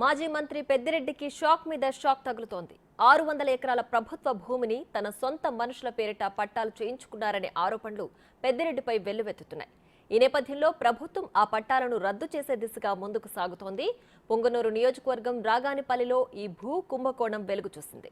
మాజీ మంత్రి పెద్దిరెడ్డికి షాక్ మీద షాక్ తగులుతోంది. 600 ఎకరాల ప్రభుత్వ భూమిని తన సొంత మనుషుల పేరిట పట్టాలు చేయించుకున్నారనే ఆరోపణలు పెద్దిరెడ్డిపై వెల్లువెత్తుతున్నాయి. ఈ నేపథ్యంలో ప్రభుత్వం ఆ పట్టాలను రద్దు చేసే దిశగా ముందుకు సాగుతోంది. పొంగనూరు నియోజకవర్గం రాగానిపల్లిలో ఈ భూ కుంభకోణం వెలుగు చూసింది.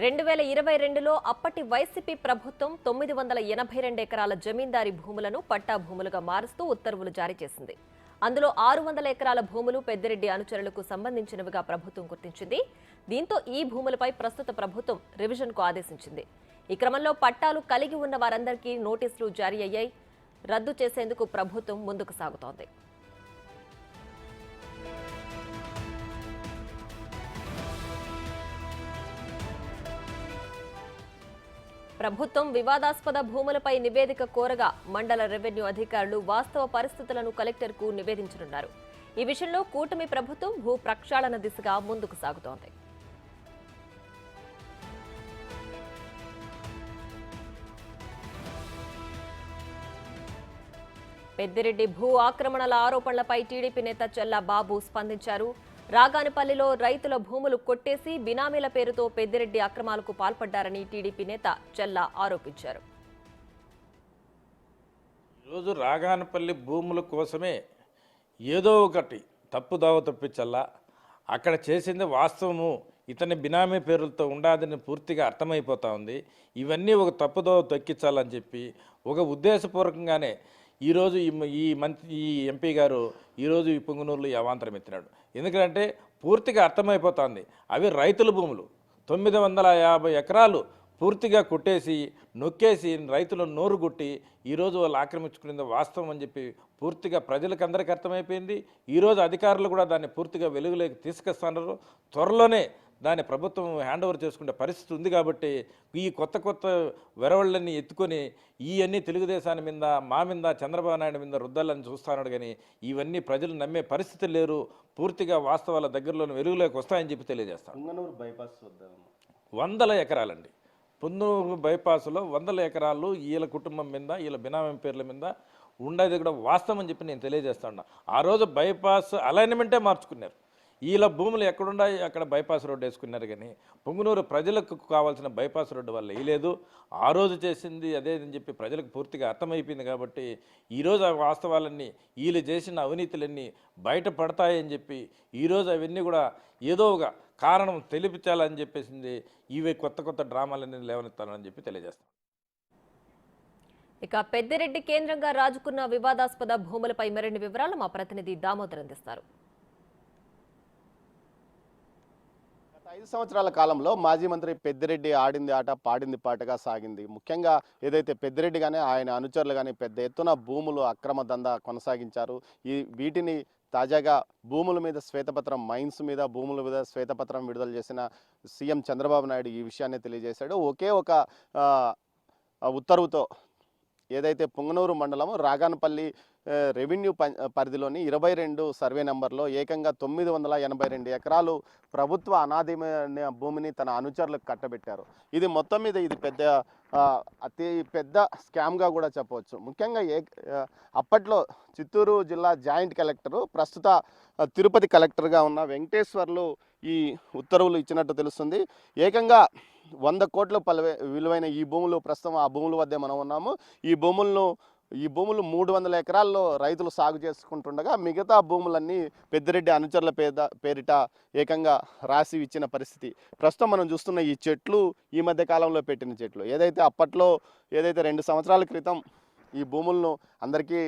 2022లో అప్పటి వైసీపీ ప్రభుత్వం 982 ఎకరాల జమీందారీ భూములను పట్టా భూములుగా మారుస్తూ ఉత్తర్వులు జారీ చేసింది. అందులో 600 ఎకరాల భూములు పెద్దిరెడ్డి అనుచరులకు సంబంధించినవిగా ప్రభుత్వం గుర్తించింది. దీంతో ఈ భూములపై ప్రస్తుత ప్రభుత్వం రివిజన్కు ఆదేశించింది. ఈ క్రమంలో పట్టాలు కలిగి ఉన్న వారందరికీ నోటీసులు జారీ అయ్యాయి. రద్దు చేసేందుకు ప్రభుత్వం ముందుకు సాగుతోంది. ప్రభుత్వం వివాదాస్పద భూములపై నివేదిక కోరగా మండల రెవెన్యూ అధికారులు వాస్తవ పరిస్థితులను కలెక్టర్కు నివేదించనున్నారు. ఈ విషయంలో కూటమి ప్రభుత్వం భూ ప్రక్షాళన దిశగా ముందుకు సాగుతోంది. పెద్దిరెడ్డి భూ ఆక్రమణల ఆరోపణలపై టీడీపీ నేత చెల్లా బాబు స్పందించారు. రాగానిపల్లిలో రైతుల భూములు కొట్టేసి బినామీల పేరుతో పెద్దిరెడ్డి అక్రమాలకు పాల్పడ్డారని టీడీపీ నేత చెల్లా ఆరోపించారు. ఈరోజు రాగానిపల్లి భూముల కోసమే ఏదో ఒకటి తప్పుదావ తప్పించల్లా అక్కడ చేసింది వాస్తవము, ఇతని బినామీ పేరులతో ఉండాదని పూర్తిగా అర్థమైపోతా ఉంది. ఇవన్నీ ఒక తప్పుదోవ తొక్కించాలని చెప్పి ఒక ఉద్దేశపూర్వకంగానే ఈరోజు ఈ ఎంపీ గారు ఈరోజు ఈ పొంగునూరులో అవాంతరం ఎత్తినాడు. ఎందుకంటే పూర్తిగా అర్థమైపోతుంది అవి రైతుల భూములు. 950 ఎకరాలు పూర్తిగా కొట్టేసి నొక్కేసి రైతులు నోరు గుట్టి ఈరోజు వాళ్ళు ఆక్రమించుకునేది వాస్తవం అని చెప్పి పూర్తిగా ప్రజలకు అందరికీ అర్థమైపోయింది. ఈరోజు అధికారులు కూడా దాన్ని పూర్తిగా వెలుగులోకి తీసుకొస్తున్నారు. త్వరలోనే దాన్ని ప్రభుత్వం హ్యాండ్ ఓవర్ చేసుకునే పరిస్థితి ఉంది. కాబట్టి ఈ కొత్త వెరవళ్ళని ఎత్తుకొని ఇవన్నీ తెలుగుదేశాన్ని మీద మా మీద చంద్రబాబు నాయుడు మీద రుద్దాలని చూస్తున్నాడు. కానీ ఇవన్నీ ప్రజలు నమ్మే పరిస్థితి లేరు. పూర్తిగా వాస్తవాల దగ్గరలోని వెలుగులోకి వస్తాయని చెప్పి తెలియజేస్తాను. పొంగనూరు బైపాస్ 100 ఎకరాలండి. పొంగనూరు బైపాస్లో 100 ఎకరాలు వీళ్ళ కుటుంబం మీద వీళ్ళ బినామీ పేర్ల మీద ఉండేది కూడా వాస్తవం అని చెప్పి నేను తెలియజేస్తాను. ఆ రోజు బైపాస్ అలైన్మెంటే మార్చుకున్నారు. వీళ్ళ భూములు ఎక్కడున్నాయి అక్కడ బైపాస్ రోడ్డు వేసుకున్నారు. కానీ పొంగునూరు ప్రజలకు కావాల్సిన బైపాస్ రోడ్డు వల్ల వేయలేదు. ఆ రోజు చేసింది అదేదని చెప్పి ప్రజలకు పూర్తిగా అర్థమైపోయింది. కాబట్టి ఈరోజు ఆ వాస్తవాలన్నీ వీళ్ళు చేసిన అవినీతులన్నీ బయటపడతాయని చెప్పి ఈరోజు అవన్నీ కూడా ఏదో ఒక కారణం తెలిపించాలని చెప్పేసింది. ఇవి కొత్త డ్రామాలన్నీ లేవనెత్తాలని చెప్పి తెలియజేస్తాం. ఇక పెద్దిరెడ్డి కేంద్రంగా రాజుకున్న వివాదాస్పద భూములపై మరిన్ని వివరాలు మా ప్రతినిధి దామోదర్ అందిస్తారు. 5 సంవత్సరాల కాలంలో మాజీ మంత్రి పెద్దిరెడ్డి ఆడింది ఆట పాడింది పాటగా సాగింది. ముఖ్యంగా ఏదైతే పెద్దిరెడ్డి కానీ ఆయన అనుచరులు కానీ పెద్ద ఎత్తున భూములు అక్రమ దందా కొనసాగించారు. వీటిని తాజాగా భూముల మీద శ్వేతపత్రం, మైన్స్ మీద భూముల మీద శ్వేతపత్రం విడుదల చేసిన సీఎం చంద్రబాబు నాయుడు ఈ విషయాన్ని తెలియజేశాడు. ఒకే ఒక ఉత్తర్వుతో ఏదైతే పొంగనూరు మండలం రాగానపల్లి రెవెన్యూ పరిధిలోని 22 సర్వే నెంబర్లో ఏకంగా 982 ఎకరాలు ప్రభుత్వ అనాదిమైన భూమిని తన అనుచరులకు కట్టబెట్టారు. ఇది మొత్తం మీద ఇది అతి పెద్ద స్కామ్గా కూడా చెప్పవచ్చు. ముఖ్యంగా అప్పట్లో చిత్తూరు జిల్లా జాయింట్ కలెక్టరు, ప్రస్తుత తిరుపతి కలెక్టర్గా ఉన్న వెంకటేశ్వర్లు ఈ ఉత్తర్వులు ఇచ్చినట్టు తెలుస్తుంది. ఏకంగా 100 కోట్ల విలువైన ఈ భూములు, ప్రస్తుతం ఆ భూముల వద్దే మనం ఉన్నాము. ఈ భూములు 300 ఎకరాల్లో రైతులు సాగు చేసుకుంటుండగా మిగతా భూములన్నీ పెద్దిరెడ్డి అనుచరుల పేరిట ఏకంగా రాసి ఇచ్చిన పరిస్థితి. ప్రస్తుతం మనం చూస్తున్న ఈ చెట్లు ఈ మధ్య కాలంలో పెట్టిన చెట్లు. అప్పట్లో 2 సంవత్సరాల క్రితం ఈ భూములను అందరికీ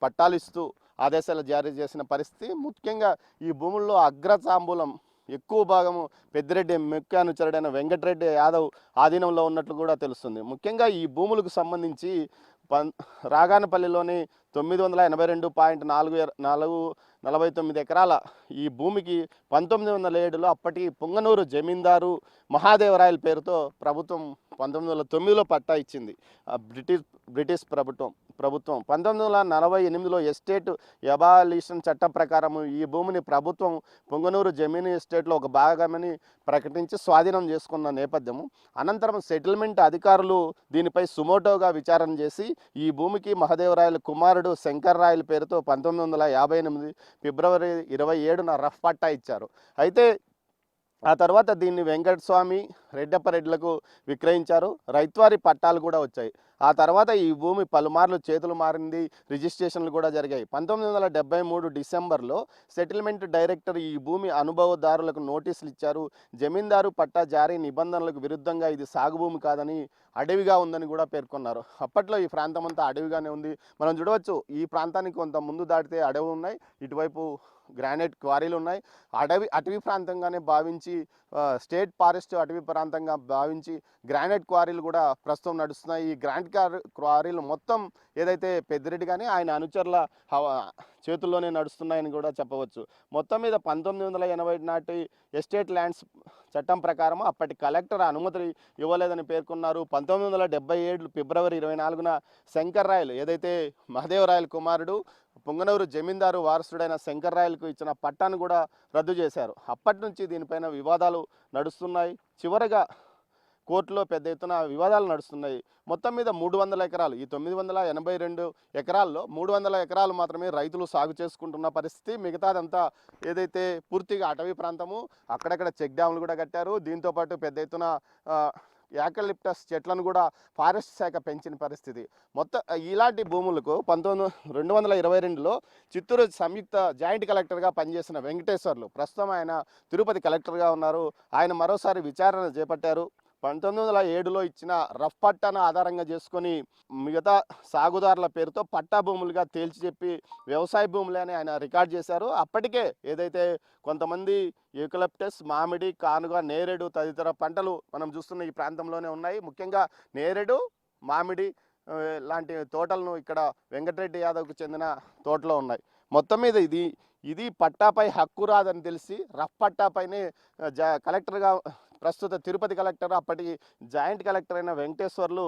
పట్టాలు ఇస్తూ ఆదేశాలు జారీ చేసిన పరిస్థితి. ముఖ్యంగా ఈ భూముల్లో అగ్రతాంబూలం ఎక్కువ భాగము పెద్దిరెడ్డి ముఖ్య అనుచరుడైన వెంకటరెడ్డి యాదవ్ ఆధీనంలో ఉన్నట్లు కూడా తెలుస్తుంది. ముఖ్యంగా ఈ భూములకు సంబంధించి రాగానపల్లిలోని 982.49 ఎకరాల ఈ భూమికి 1907లో అప్పటి పొంగనూరు జమీందారు మహాదేవరాయల పేరుతో ప్రభుత్వం 1909లో పట్టా ఇచ్చింది బ్రిటిష్ ప్రభుత్వం. ప్రభుత్వం 1948లో ఎస్టేట్ ఎబాలిషన్ చట్టం ప్రకారం ఈ భూమిని ప్రభుత్వం పొంగనూరు జమీన్ ఎస్టేట్లో ఒక భాగమని ప్రకటించి స్వాధీనం చేసుకున్న నేపథ్యము. అనంతరం సెటిల్మెంట్ అధికారులు దీనిపై సుమోటోగా విచారణ చేసి ఈ భూమికి మహదేవరాయల కుమారుడు శంకర్ రాయల పేరుతో 1958 ఫిబ్రవరి 27న రఫ్ పట్టా ఇచ్చారు. అయితే ఆ తర్వాత దీన్ని వెంకటస్వామి రెడ్డప్పరెడ్లకు విక్రయించారు. రైతువారి పట్టాలు కూడా వచ్చాయి. ఆ తర్వాత ఈ భూమి పలుమార్లు చేతులు మారింది, రిజిస్ట్రేషన్లు కూడా జరిగాయి. 1973 డిసెంబర్లో సెటిల్మెంట్ డైరెక్టర్ ఈ భూమి అనుభవదారులకు నోటీసులు ఇచ్చారు. జమీందారు పట్టా జారీ నిబంధనలకు విరుద్ధంగా ఇది సాగు భూమి కాదని, అడవిగా ఉందని కూడా పేర్కొన్నారు. అప్పట్లో ఈ ప్రాంతం అంతా అడవిగానే ఉంది. మనం చూడవచ్చు, ఈ ప్రాంతానికి కొంత ముందు దాటితే అడవి ఉన్నాయి, ఇటువైపు గ్రానైట్ క్వారీలు ఉన్నాయి. అటవీ ప్రాంతంగానే భావించి, స్టేట్ ఫారెస్ట్ అటవీ ప్రాంతంగా భావించి గ్రానైట్ క్వారీలు కూడా ప్రస్తుతం నడుస్తున్నాయి. ఈ గ్రానైట్ క్వారీలు మొత్తం ఏదైతే పెద్దిరెడ్డి కానీ ఆయన అనుచరుల చేతుల్లోనే నడుస్తున్నాయని కూడా చెప్పవచ్చు. మొత్తం మీద 1980 నాటి ఎస్టేట్ ల్యాండ్స్ చట్టం ప్రకారం అప్పటి కలెక్టర్ అనుమతి ఇవ్వలేదని పేర్కొన్నారు. 1977 ఫిబ్రవరి 24న శంకర్ రాయలు ఏదైతే మహదేవరాయల కుమారుడు పొంగనూరు జమీందారు వారసుడైన శంకర్ రాయలకు ఇచ్చిన పట్టాను కూడా రద్దు చేశారు. అప్పటి నుంచి దీనిపైన వివాదాలు నడుస్తున్నాయి. చివరగా కోర్టులో పెద్ద ఎత్తున వివాదాలు నడుస్తున్నాయి. మొత్తం మీద 300 ఎకరాలు, ఈ 982 ఎకరాల్లో 300 ఎకరాలు మాత్రమే రైతులు సాగు చేసుకుంటున్న పరిస్థితి. మిగతాదంతా ఏదైతే పూర్తిగా అటవీ ప్రాంతము, అక్కడక్కడ చెక్ డ్యాములు కూడా కట్టారు. దీంతోపాటు పెద్ద ఎత్తున యాకలిప్టస్ చెట్లను కూడా ఫారెస్ట్ శాఖ పెంచిన పరిస్థితి. మొత్తం ఇలాంటి భూములకు 222లో చిత్తూరు సంయుక్త జాయింట్ కలెక్టర్గా పనిచేసిన వెంకటేశ్వర్లు ప్రస్తుతం ఆయన తిరుపతి కలెక్టర్గా ఉన్నారు. ఆయన మరోసారి విచారణ చేపట్టారు. 1907లో ఇచ్చిన రఫ్ పట్టాను ఆధారంగా చేసుకొని మిగతా సాగుదారుల పేరుతో పట్టా భూములుగా తేల్చి చెప్పి వ్యవసాయ భూములే అని ఆయన రికార్డ్ చేశారు. అప్పటికే ఏదైతే కొంతమంది యూకలిప్టస్, మామిడి, కానుగ, నేరేడు తదితర పంటలు మనం చూస్తున్న ఈ ప్రాంతంలోనే ఉన్నాయి. ముఖ్యంగా నేరేడు, మామిడి లాంటి తోటలను ఇక్కడ వెంకటరెడ్డి యాదవ్కు చెందిన తోటలో ఉన్నాయి. మొత్తం మీద ఇది పట్టాపై హక్కు రాదని తెలిసి రఫ్ పట్టాపైనే కలెక్టర్గా ప్రస్తుత తిరుపతి కలెక్టర్, అప్పటి జాయింట్ కలెక్టర్ అయిన వెంకటేశ్వర్లు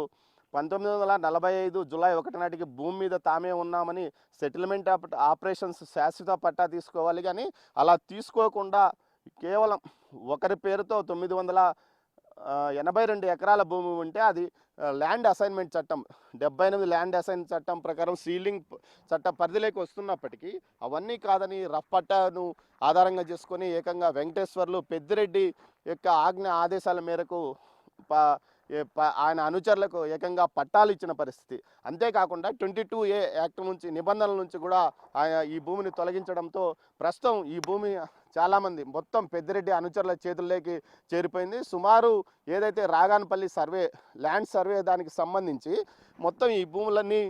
1945 జూలై 1 నాటికి భూమి మీద తామే ఉన్నామని సెటిల్మెంట్ ఆపరేషన్స్ శాశ్వత పట్టా తీసుకోవాలి, కానీ అలా తీసుకోకుండా కేవలం ఒకరి పేరుతో 982 ఎకరాల భూమి ఉంటే అది ల్యాండ్ అసైన్మెంట్ చట్టం 78 ల్యాండ్ అసైన్ చట్టం ప్రకారం సీలింగ్ చట్టం పరిధిలోకి వస్తున్నప్పటికీ అవన్నీ కాదని రఫ్ పట్టాను ఆధారంగా చేసుకొని ఏకంగా వెంకటేశ్వర్లు పెద్దిరెడ్డి యొక్క ఆజ్ఞ ఆదేశాల మేరకు ఆయన అనుచరులకు ఏకంగా పట్టాలు ఇచ్చిన పరిస్థితి. అంతేకాకుండా 22A యాక్ట్ నుంచి నిబంధనల నుంచి కూడా ఆయన ఈ భూమిని తొలగించడంతో ప్రస్తుతం ఈ భూమి చాలామంది మొత్తం పెద్దిరెడ్డి అనుచరుల చేతుల్లోకి చేరిపోయింది. సుమారు ఏదైతే రాగానపల్లి ల్యాండ్ సర్వే దానికి సంబంధించి మొత్తం ఈ భూములన్నీ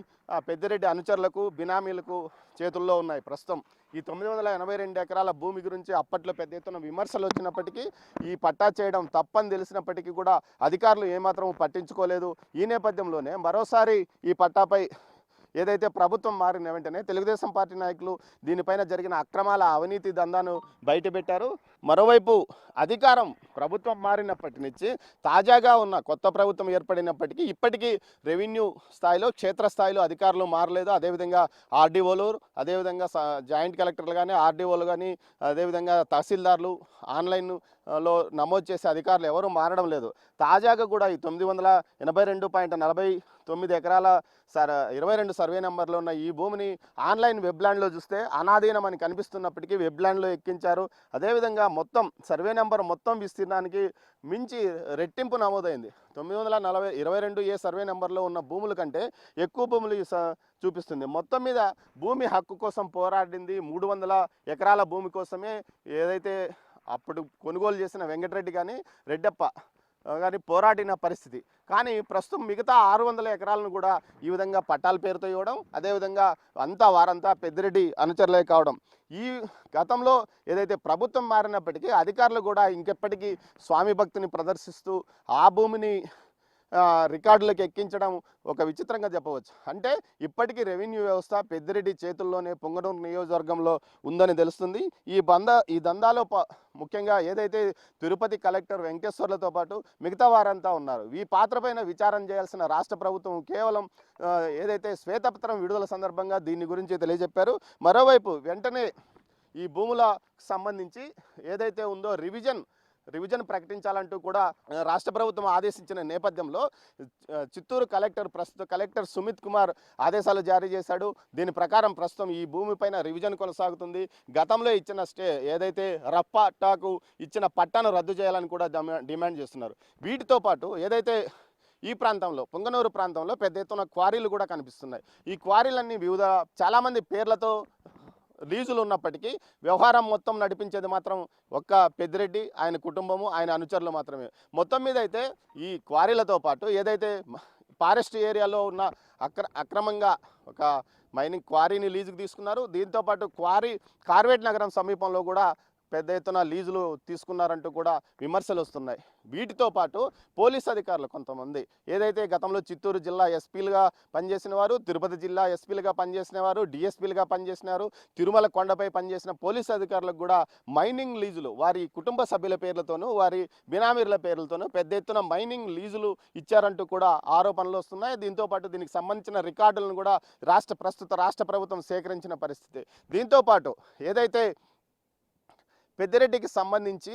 పెద్దిరెడ్డి అనుచరులకు, బినామీలకు చేతుల్లో ఉన్నాయి. ప్రస్తుతం ఈ 982 ఎకరాల భూమి గురించి అప్పట్లో పెద్ద ఎత్తున విమర్శలు వచ్చినప్పటికీ, ఈ పట్టా చేయడం తప్పని తెలిసినప్పటికీ కూడా అధికారులు ఏమాత్రం పట్టించుకోలేదు. ఈ నేపథ్యంలోనే మరోసారి ఈ పట్టాపై ఏదైతే ప్రభుత్వం మారిన వెంటనే తెలుగుదేశం పార్టీ నాయకులు దీనిపైన జరిగిన అక్రమాల అవినీతి దందాను బయటపెట్టారు. మరోవైపు అధికారం ప్రభుత్వం మారినప్పటి నుంచి తాజాగా ఉన్న కొత్త ప్రభుత్వం ఏర్పడినప్పటికీ ఇప్పటికీ రెవెన్యూ స్థాయిలో, క్షేత్రస్థాయిలో అధికారులు మారలేదు. అదేవిధంగా ఆర్డీఓలు, అదేవిధంగా జాయింట్ కలెక్టర్లు కానీ, ఆర్డీఓలు కానీ, అదేవిధంగా తహసీల్దార్లు ఆన్లైన్లో నమోదు చేసే అధికారులు ఎవరు మారడం లేదు. తాజాగా కూడా ఈ 982.49 ఎకరాల 22 సర్వే నెంబర్లో ఉన్న ఈ భూమిని ఆన్లైన్ వెబ్లాండ్లో చూస్తే అనాధీనం అని కనిపిస్తున్నప్పటికీ వెబ్లాండ్లో ఎక్కించారు. అదేవిధంగా మొత్తం సర్వే నెంబర్ మొత్తం విస్తీర్ణానికి మించి రెట్టింపు నమోదైంది. 922A సర్వే నెంబర్లో ఉన్న భూముల కంటే ఎక్కువ భూములు చూపిస్తుంది. మొత్తం మీద భూమి హక్కు కోసం పోరాడింది 300 ఎకరాల భూమి కోసమే. ఏదైతే అప్పుడు కొనుగోలు చేసిన వెంకటరెడ్డి కానీ, రెడ్డప్ప కానీ పోరాడిన పరిస్థితి. కానీ ప్రస్తుతం మిగతా 600 ఎకరాలను కూడా ఈ విధంగా పట్టాల పేరుతో ఇవ్వడం, అదేవిధంగా వారంతా పెద్దిరెడ్డి అనుచరులే కావడం. ఈ గతంలో ఏదైతే ప్రభుత్వం మారినప్పటికీ అధికారులు కూడా ఇంకెప్పటికీ స్వామి భక్తిని ప్రదర్శిస్తూ ఆ భూమిని రికార్డులకు ఎక్కించడం ఒక విచిత్రంగా చెప్పవచ్చు. అంటే ఇప్పటికీ రెవెన్యూ వ్యవస్థ పెద్దిరెడ్డి చేతుల్లోనే పొంగనూరు నియోజకవర్గంలో ఉందని తెలుస్తుంది. ఈ దందాలో ముఖ్యంగా ఏదైతే తిరుపతి కలెక్టర్ వెంకటేశ్వర్లతో పాటు మిగతా వారంతా ఉన్నారు. ఈ పాత్రపైన విచారణ చేయాల్సిన రాష్ట్ర ప్రభుత్వం కేవలం ఏదైతే శ్వేతపత్రం విడుదల సందర్భంగా దీని గురించి తెలియజెప్పారు. మరోవైపు వెంటనే ఈ భూములకు సంబంధించి ఏదైతే ఉందో రివిజన్ ప్రకటించాలంటూ కూడా రాష్ట్ర ప్రభుత్వం ఆదేశించిన నేపథ్యంలో చిత్తూరు ప్రస్తుత కలెక్టర్ సుమిత్ కుమార్ ఆదేశాలు జారీ చేశాడు. దీని ప్రకారం ప్రస్తుతం ఈ భూమిపైన రివిజన్ కొనసాగుతుంది. గతంలో ఇచ్చిన ఏదైతే రప్పాటాకు ఇచ్చిన పట్టాను రద్దు చేయాలని కూడా డిమాండ్ చేస్తున్నారు. వీటితో పాటు ఏదైతే ఈ ప్రాంతంలో పొంగనూరు ప్రాంతంలో పెద్ద ఎత్తున క్వారీలు కూడా కనిపిస్తున్నాయి. ఈ క్వారీలన్నీ చాలామంది పేర్లతో లీజులు ఉన్నప్పటికీ వ్యవహారం మొత్తం నడిపించేది మాత్రం ఒక్క పెద్దిరెడ్డి, ఆయన కుటుంబము, ఆయన అనుచరులు మాత్రమే. మొత్తం మీద అయితే ఈ క్వారీలతో పాటు ఏదైతే ఫారెస్ట్ ఏరియాలో ఉన్న అక్రమంగా ఒక మైనింగ్ క్వారీని లీజుకు తీసుకున్నారు. దీంతోపాటు కార్వేట్ నగరం సమీపంలో కూడా పెద్ద ఎత్తున లీజులు తీసుకున్నారంటూ కూడా విమర్శలు వస్తున్నాయి. వీటితో పాటు పోలీస్ అధికారులు కొంతమంది ఏదైతే గతంలో చిత్తూరు జిల్లా ఎస్పీలుగా పనిచేసిన వారు, తిరుపతి జిల్లా ఎస్పీలుగా పనిచేసిన వారు, డిఎస్పీలుగా పనిచేసిన వారు, తిరుమల కొండపై పనిచేసిన పోలీస్ అధికారులకు కూడా మైనింగ్ లీజులు వారి కుటుంబ సభ్యుల పేర్లతోనూ వారి బినామీర్ల పేర్లతోనూ పెద్ద ఎత్తున మైనింగ్ లీజులు ఇచ్చారంటూ కూడా ఆరోపణలు వస్తున్నాయి. దీంతోపాటు దీనికి సంబంధించిన రికార్డులను కూడా ప్రస్తుత రాష్ట్ర ప్రభుత్వం సేకరించిన పరిస్థితి. దీంతోపాటు ఏదైతే పెద్దిరెడ్డికి సంబంధించి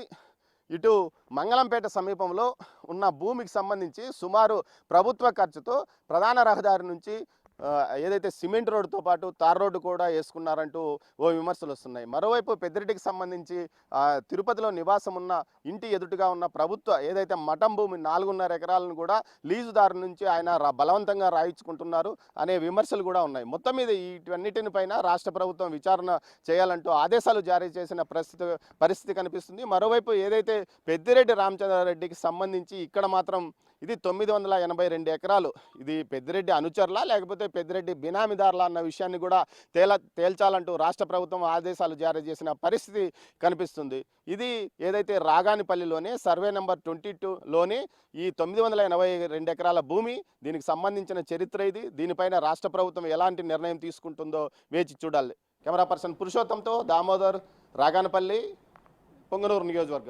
ఇటు మంగళంపేట సమీపంలో ఉన్న భూమికి సంబంధించి సుమారు ప్రభుత్వ ఖర్చుతో ప్రధాన రహదారి నుంచి ఏదైతే సిమెంట్ రోడ్డుతో పాటు తార్ రోడ్డు కూడా వేసుకున్నారంటూ ఓ విమర్శలు వస్తున్నాయి. మరోవైపు పెద్దిరెడ్డికి సంబంధించి తిరుపతిలో నివాసం ఉన్న ఇంటి ఎదుటిగా ఉన్న ప్రభుత్వ ఏదైతే మఠం భూమి 4.5 ఎకరాలను కూడా లీజుదారు నుంచి ఆయన బలవంతంగా రాయించుకుంటున్నారు అనే విమర్శలు కూడా ఉన్నాయి. మొత్తం మీద వీటన్నిటిపైన రాష్ట్ర ప్రభుత్వం విచారణ చేయాలంటూ ఆదేశాలు జారీ చేసిన పరిస్థితి కనిపిస్తుంది. మరోవైపు ఏదైతే పెద్దిరెడ్డి రామచంద్రారెడ్డికి సంబంధించి ఇక్కడ మాత్రం ఇది 982 ఎకరాలు. ఇది పెద్దిరెడ్డి అనుచరులా లేకపోతే పెద్దిరెడ్డి బినామీదారులా అన్న విషయాన్ని కూడా తేల్చాలంటూ రాష్ట్ర ప్రభుత్వం ఆదేశాలు జారీ చేసిన పరిస్థితి కనిపిస్తుంది. ఇది ఏదైతే రాగానిపల్లిలోనే సర్వే నెంబర్ 22లోని ఈ 982 ఎకరాల భూమి, దీనికి సంబంధించిన చరిత్ర ఇది. దీనిపైన రాష్ట్ర ప్రభుత్వం ఎలాంటి నిర్ణయం తీసుకుంటుందో వేచి చూడాలి. కెమెరా పర్సన్ పురుషోత్తంతో దామోదర్, రాగానపల్లి, పొంగనూరు నియోజకవర్గం.